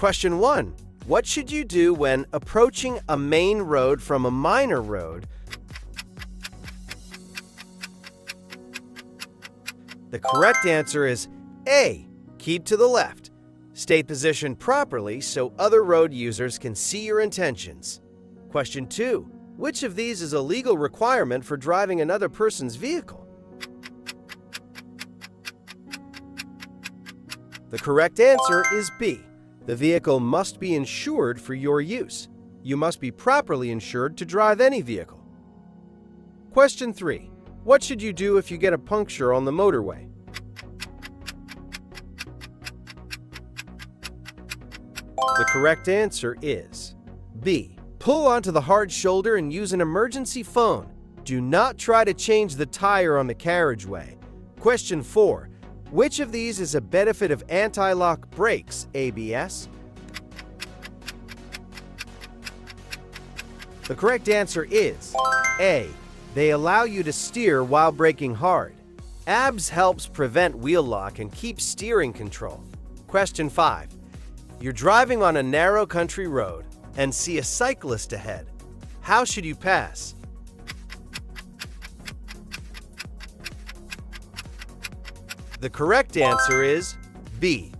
Question 1. What should you do when approaching a main road from a minor road? The correct answer is A. Keep to the left. Stay positioned properly so other road users can see your intentions. Question 2. Which of these is a legal requirement for driving another person's vehicle? The correct answer is B. The vehicle must be insured for your use. You must be properly insured to drive any vehicle. Question 3. What should you do if you get a puncture on the motorway? The correct answer is B. Pull onto the hard shoulder and use an emergency phone. Do not try to change the tire on the carriageway. Question 4. Which of these is a benefit of anti-lock brakes, ABS? The correct answer is A. They allow you to steer while braking hard. ABS helps prevent wheel lock and keep steering control. Question 5. You're driving on a narrow country road and see a cyclist ahead. How should you pass? The correct answer is B.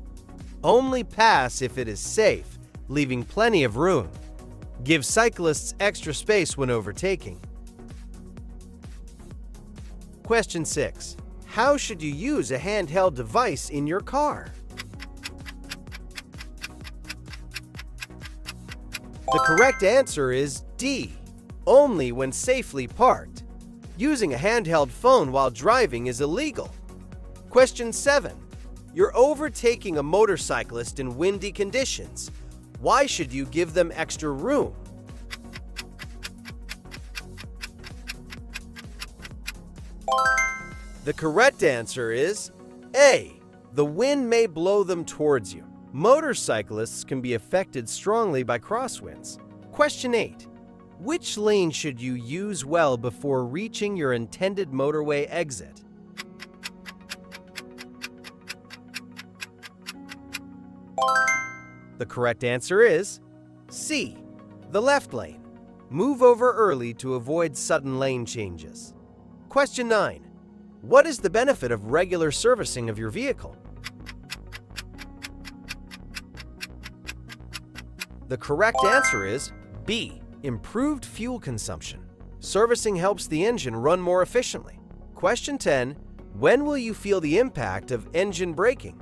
Only pass if it is safe, leaving plenty of room. Give cyclists extra space when overtaking. Question 6. How should you use a handheld device in your car? The correct answer is D. Only when safely parked. Using a handheld phone while driving is illegal. Question 7. You're overtaking a motorcyclist in windy conditions. Why should you give them extra room? The correct answer is A. The wind may blow them towards you. Motorcyclists can be affected strongly by crosswinds. Question 8. Which lane should you use well before reaching your intended motorway exit? The correct answer is C. The left lane. Move over early to avoid sudden lane changes. Question 9. What is the benefit of regular servicing of your vehicle? The correct answer is B. Improved fuel consumption. Servicing helps the engine run more efficiently. Question 10. When will you feel the impact of engine braking?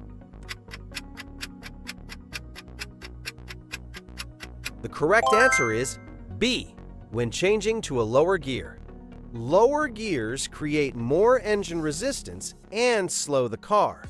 The correct answer is B. When changing to a lower gear. Lower gears create more engine resistance and slow the car.